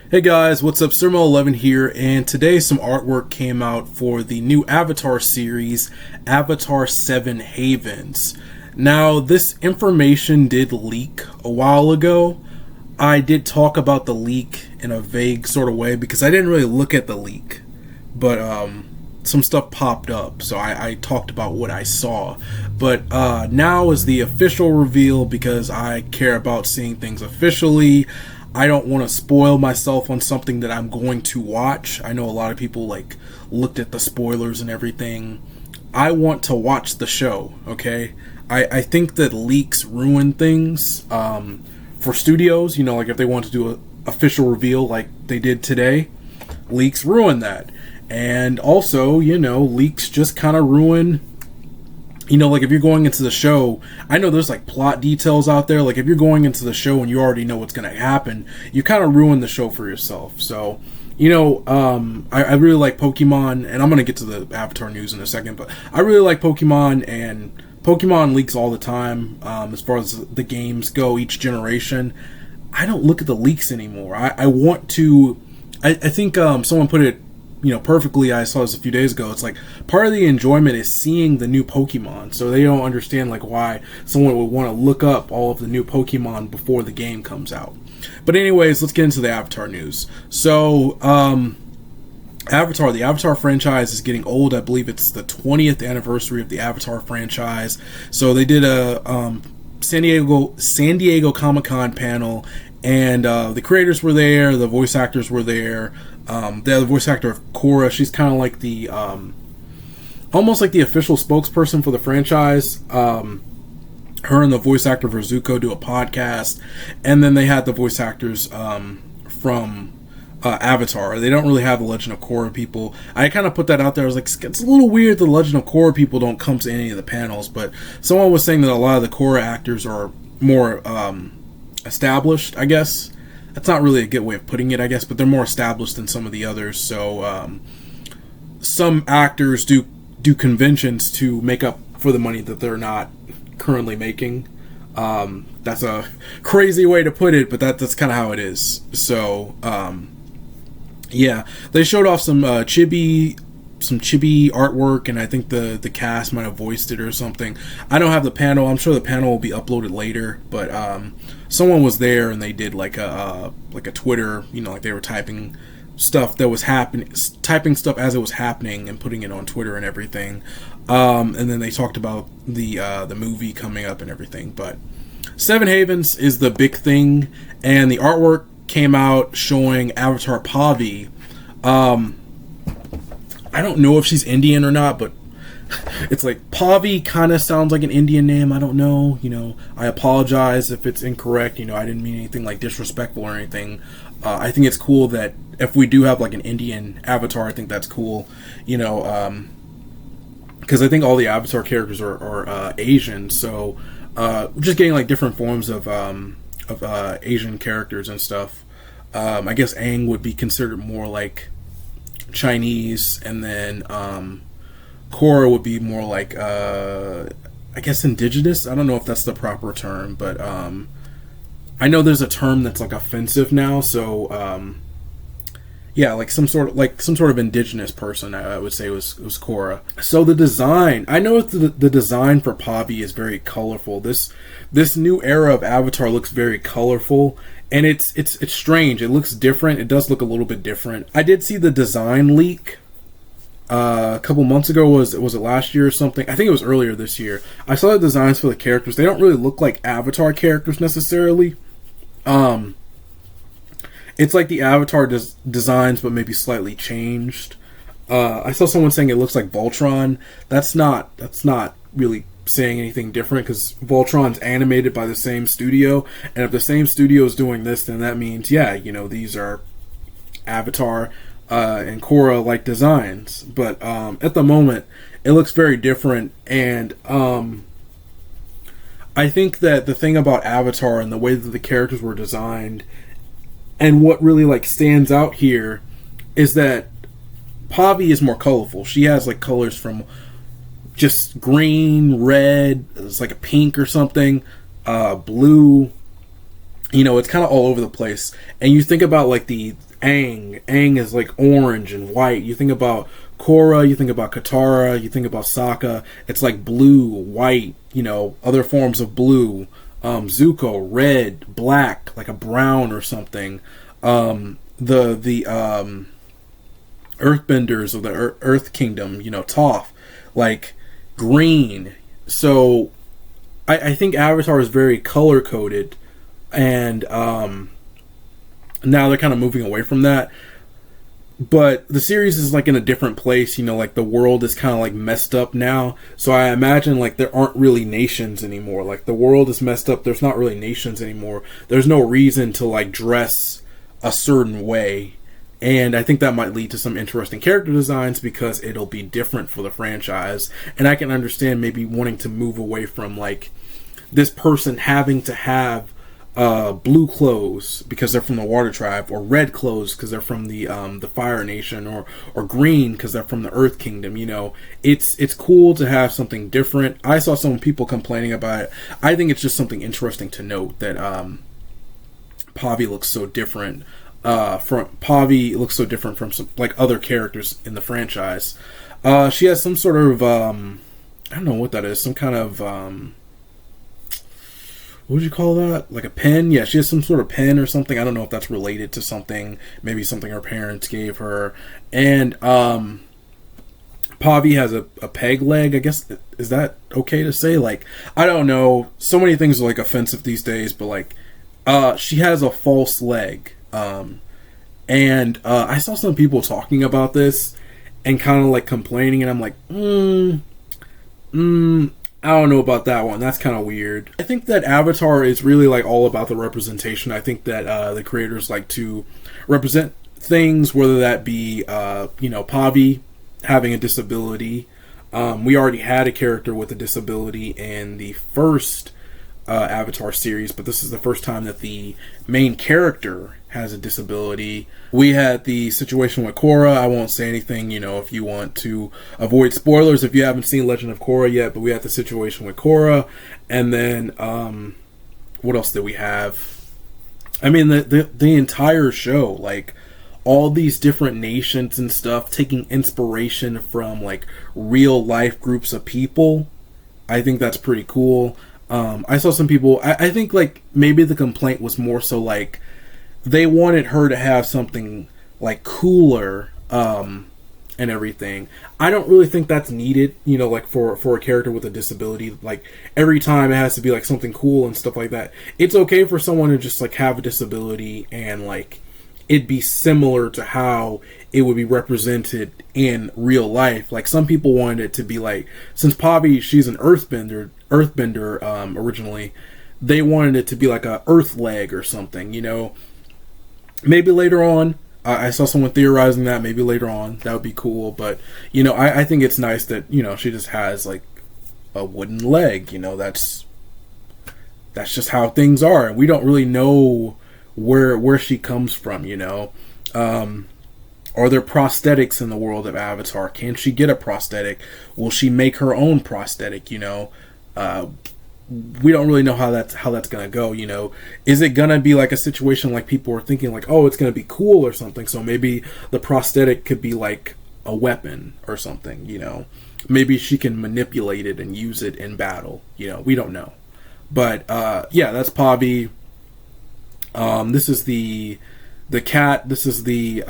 Hey guys, what's up? Sermo11 here, and today some artwork came out for the new Avatar series, Avatar 7 Havens. Now, this information did leak a while ago. I did talk about the leak in a vague sort of way because I didn't really look at the leak, but some stuff popped up, so I talked about what I saw. But now is the official reveal because I care about seeing things officially. I don't want to spoil myself on something that I'm going to watch. I know a lot of people looked at the spoilers and everything. I want to watch the show, okay? I think that leaks ruin things for studios. If they want to do an official reveal like they did today, leaks ruin that. And also, leaks just kind of ruin... if you're going into the show, I know there's plot details out there. If you're going into the show and you already know what's going to happen, you kind of ruin the show for yourself. So, I really like Pokemon, and I'm going to get to the Avatar news in a second, but I really like Pokemon, and Pokemon leaks all the time as far as the games go, each generation. I don't look at the leaks anymore. I want to... I think someone put it perfectly. I saw this a few days ago. It's part of the enjoyment is seeing the new Pokemon. So they don't understand why someone would want to look up all of the new Pokemon before the game comes out. But anyways, let's get into the Avatar news. So, Avatar, the Avatar franchise is getting old. I believe it's the 20th anniversary of the Avatar franchise. So they did a San Diego Comic-Con panel, and the creators were there, the voice actors were there. The voice actor of Korra, she's kind of like the, almost like the official spokesperson for the franchise. Her and the voice actor for Zuko do a podcast, and then they had the voice actors from Avatar. They don't really have the Legend of Korra people. I kind of put that out there. I was like, it's a little weird the Legend of Korra people don't come to any of the panels, but someone was saying that a lot of the Korra actors are more established, I guess. That's not really a good way of putting it, I guess, but they're more established than some of the others. So some actors do conventions to make up for the money that they're not currently making. That's a crazy way to put it, but that's kind of how it is. So yeah, they showed off some chibi artwork, and I think the cast might have voiced it or something. I don't have the panel. I'm sure the panel will be uploaded later, but someone was there and they did a Twitter, they were typing stuff that was happening, typing stuff as it was happening and putting it on Twitter and everything. And then they talked about the movie coming up and everything. But Seven Havens is the big thing, and the artwork came out showing Avatar Pavi. I don't know if she's Indian or not, but it's Pavi kind of sounds like an Indian name. I don't know. I apologize if it's incorrect. I didn't mean anything disrespectful or anything. I think it's cool that if we do have an Indian avatar, I think that's cool. Because I think all the Avatar characters are Asian. So just getting different forms of Asian characters and stuff. I guess Aang would be considered more Chinese, and then Korra would be more I guess indigenous. I don't know if that's the proper term, but I know there's a term that's offensive now, so yeah, some sort of indigenous person, I would say was Korra. So the design, I know the design for Pavi is very colorful. This new era of Avatar looks very colorful. And it's strange. It looks different. It does look a little bit different. I did see the design leak a couple months ago. Was it last year or something? I think it was earlier this year. I saw the designs for the characters. They don't really look like Avatar characters necessarily. It's like the Avatar designs, but maybe slightly changed. I saw someone saying it looks like Voltron. That's not really saying anything different, because Voltron's animated by the same studio, and if the same studio is doing this, then that means these are Avatar and Korra designs. But at the moment it looks very different, and I think that the thing about Avatar and the way that the characters were designed, and what really stands out here, is that Pavi is more colorful. She has colors from just green, red, it's a pink or something, blue, it's kind of all over the place. And you think about the Aang is like orange and white. You think about Korra, you think about Katara, you think about Sokka. It's like blue, white, other forms of blue. Zuko, red, black, like a brown or something. The Earthbenders of the Earth Kingdom, Toph, like green. So I think Avatar is very color coded, and now they're kind of moving away from that. But the series is like in a different place, like the world is kind of like messed up now. So I imagine like there aren't really nations anymore. Like the world is messed up. There's not really nations anymore. There's no reason to like dress a certain way. And I think that might lead to some interesting character designs because it'll be different for the franchise. And I can understand maybe wanting to move away from like this person having to have blue clothes because they're from the Water Tribe, or red clothes because they're from the Fire Nation, or green because they're from the Earth Kingdom. It's cool to have something different. I saw some people complaining about it. I think it's just something interesting to note that Pavi looks so different. From some like other characters in the franchise. She has some sort of I don't know what that is. Some kind of what would you call that? Like a pen? Yeah, she has some sort of pen or something. I don't know if that's related to something. Maybe something her parents gave her. And Pavi has a peg leg. I guess, is that okay to say? Like, I don't know. So many things are like offensive these days, but like, she has a false leg. And I saw some people talking about this and kind of like complaining, and I'm like, I don't know about that one. That's kind of weird. I think that Avatar is really like all about the representation. I think that the creators like to represent things, whether that be Pavi having a disability. We already had a character with a disability in the first Avatar series, but this is the first time that the main character has a disability. We had the situation with Korra. I won't say anything, if you want to avoid spoilers if you haven't seen Legend of Korra yet, but we had the situation with Korra. And then what else did we have? I mean, the entire show, like all these different nations and stuff taking inspiration from like real life groups of people. I think that's pretty cool. I saw some people, I think like maybe the complaint was more so like they wanted her to have something like cooler and everything. I don't really think that's needed, like for a character with a disability. Like every time it has to be like something cool and stuff like that. It's okay for someone to just like have a disability and like it'd be similar to how it would be represented in real life. Like some people wanted it to be like, since Pavi, she's an earthbender originally, they wanted it to be like a earth leg or something, Maybe later on, I saw someone theorizing that maybe later on that would be cool, but I think it's nice that she just has like a wooden leg. That's just how things are, and we don't really know where she comes from. Are there prosthetics in the world of Avatar? Can she get a prosthetic? Will she make her own prosthetic? We don't really know how that's gonna go. Is it gonna be like a situation like people are thinking like, oh, it's gonna be cool or something? So maybe the prosthetic could be like a weapon or something. Maybe she can manipulate it and use it in battle. We don't know. But yeah, that's Pavi. This is the cat. This is the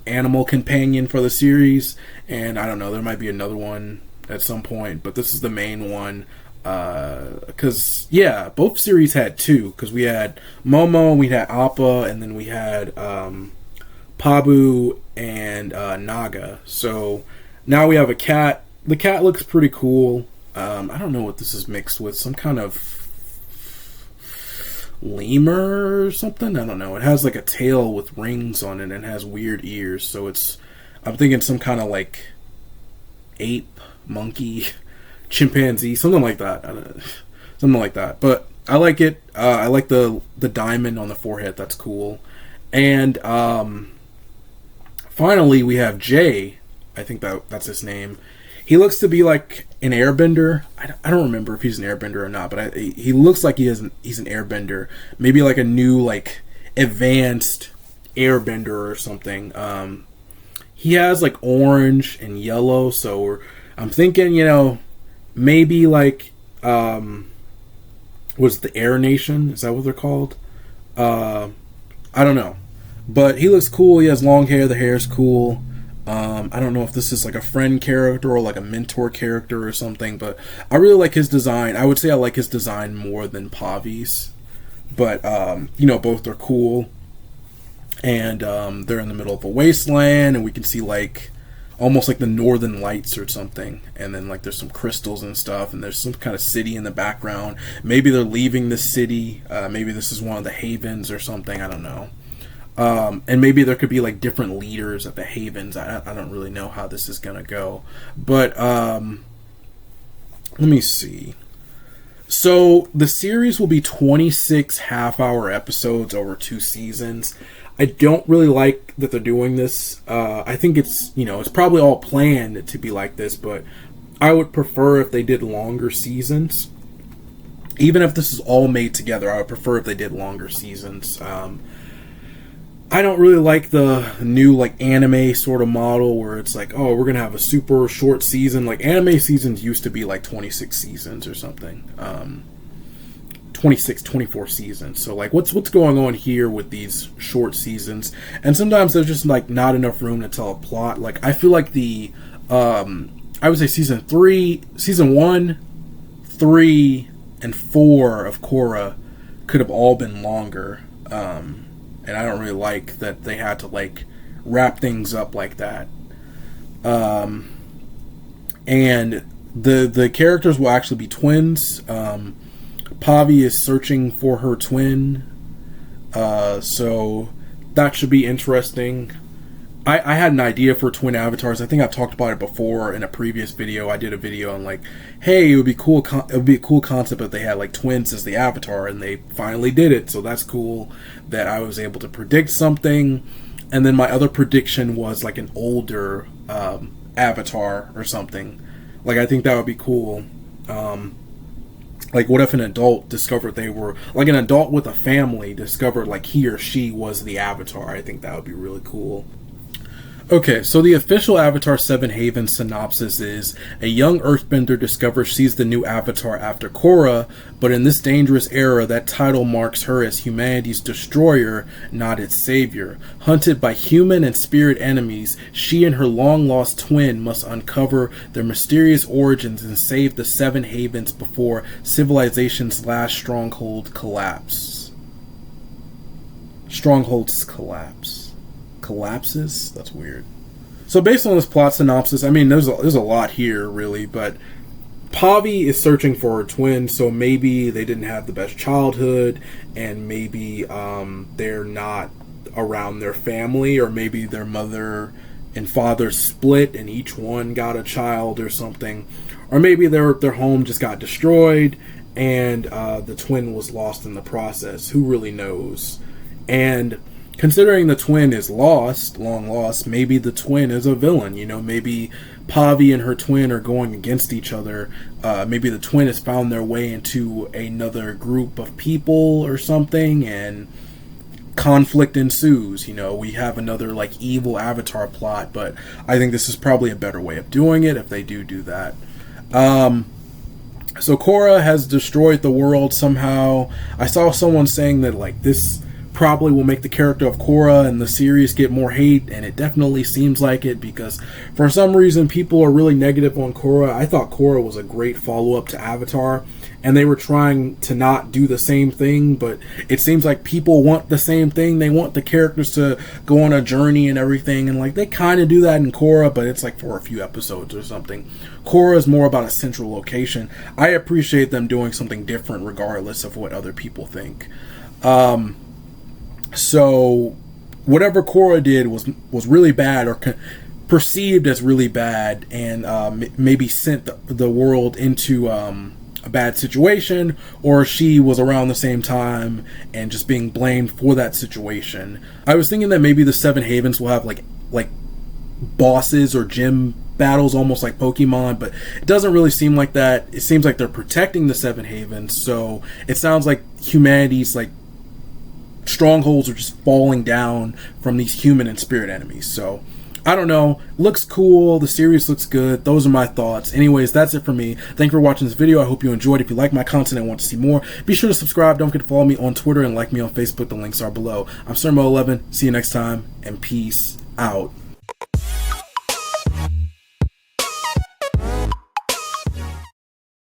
animal companion for the series, and I don't know. There might be another one at some point, but this is the main one. Because yeah, both series had two. Because we had Momo, we had Appa, and then we had Pabu and Naga. So now we have a cat. The cat looks pretty cool. I don't know what this is mixed with. Some kind of lemur or something. I don't know. It has like a tail with rings on it and has weird ears. So I'm thinking some kind of like ape, monkey, chimpanzee, something like that. Something like that. But I like it. I like the diamond on the forehead. That's cool. And finally, we have Jay. I think that's his name. He looks to be like an airbender. I don't remember if he's an airbender or not, but he looks like he's an airbender. Maybe like a new like advanced Airbender or something. He has like orange and yellow, so I'm thinking, maybe like was the Air Nation? Is that what they're called? I don't know, but he looks cool. He has long hair. The hair is cool. I don't know if this is like a friend character or like a mentor character or something, but I really like his design. I would say I like his design more than Pavi's, but both are cool. And they're in the middle of a wasteland, and we can see like almost like the northern lights or something, and then like there's some crystals and stuff, and there's some kind of city in the background. Maybe they're leaving the city. Maybe this is one of the havens or something. I don't know. And maybe there could be like different leaders at the havens. I don't really know how this is gonna go, but let me see. So the series will be 26 half-hour episodes over 2 seasons. I don't really like that they're doing this. I think it's probably all planned to be like this, but I would prefer if they did longer seasons. Even if this is all made together, I would prefer if they did longer seasons. I don't really like the new like anime sort of model where it's like, oh, we're gonna have a super short season. Like anime seasons used to be like 26 seasons or something. 26, 24 seasons. So like what's going on here with these short seasons? And sometimes there's just like not enough room to tell a plot. Like I feel like the I would say season 1, 3, and 4 of Korra could have all been longer. And I don't really like that they had to like wrap things up like that. And the characters will actually be twins. Pavi is searching for her twin, so that should be interesting. I had an idea for twin avatars. I think I've talked about it before in a previous video. I did a video on like, hey, it would be cool. It would be a cool concept if they had like twins as the avatar, and they finally did it. So that's cool that I was able to predict something. And then my other prediction was like an older avatar or something. Like I think that would be cool. Like what if an adult discovered they were like an adult with a family discovered like he or she was the avatar? I think that would be really cool. Okay, so the official Avatar 7 Haven synopsis is a young earthbender discovers she's the new avatar after Korra, but in this dangerous era, that title marks her as humanity's destroyer, not its savior. Hunted by human and spirit enemies, she and her long-lost twin must uncover their mysterious origins and save the 7 Havens before civilization's last stronghold collapse. Strongholds collapse. Collapses? That's weird. So based on this plot synopsis, I mean, there's a lot here, really, but Pavi is searching for her twin, so maybe they didn't have the best childhood, and maybe they're not around their family, or maybe their mother and father split and each one got a child or something, or maybe their home just got destroyed and the twin was lost in the process. Who really knows? And considering the twin is long lost, maybe the twin is a villain. Maybe Pavi and her twin are going against each other. Maybe the twin has found their way into another group of people or something, and conflict ensues. We have another like evil avatar plot, but I think this is probably a better way of doing it if they do that. So Korra has destroyed the world somehow. I saw someone saying that like this probably will make the character of Korra and the series get more hate, and it definitely seems like it, because for some reason people are really negative on Korra. I thought Korra was a great follow-up to Avatar, and they were trying to not do the same thing, but it seems like people want the same thing. They want the characters to go on a journey and everything, and like they kind of do that in Korra, but it's like for a few episodes or something. Korra is more about a central location. I appreciate them doing something different regardless of what other people think. So whatever Korra did was really bad, or perceived as really bad, and maybe sent the world into a bad situation, or she was around the same time and just being blamed for that situation. I was thinking that maybe the 7 Havens will have like bosses or gym battles, almost like Pokemon, but it doesn't really seem like that. It seems like they're protecting the 7 Havens, so it sounds like humanity's like strongholds are just falling down from these human and spirit enemies. So I don't know, looks cool, the series looks good. Those are my thoughts. Anyways, that's it for me. Thank you for watching this video. I hope you enjoyed. If you like my content and want to see more, be sure to subscribe. Don't forget to follow me on Twitter and like me on Facebook. The links are below. I'm Sermo11. See you next time, and peace out.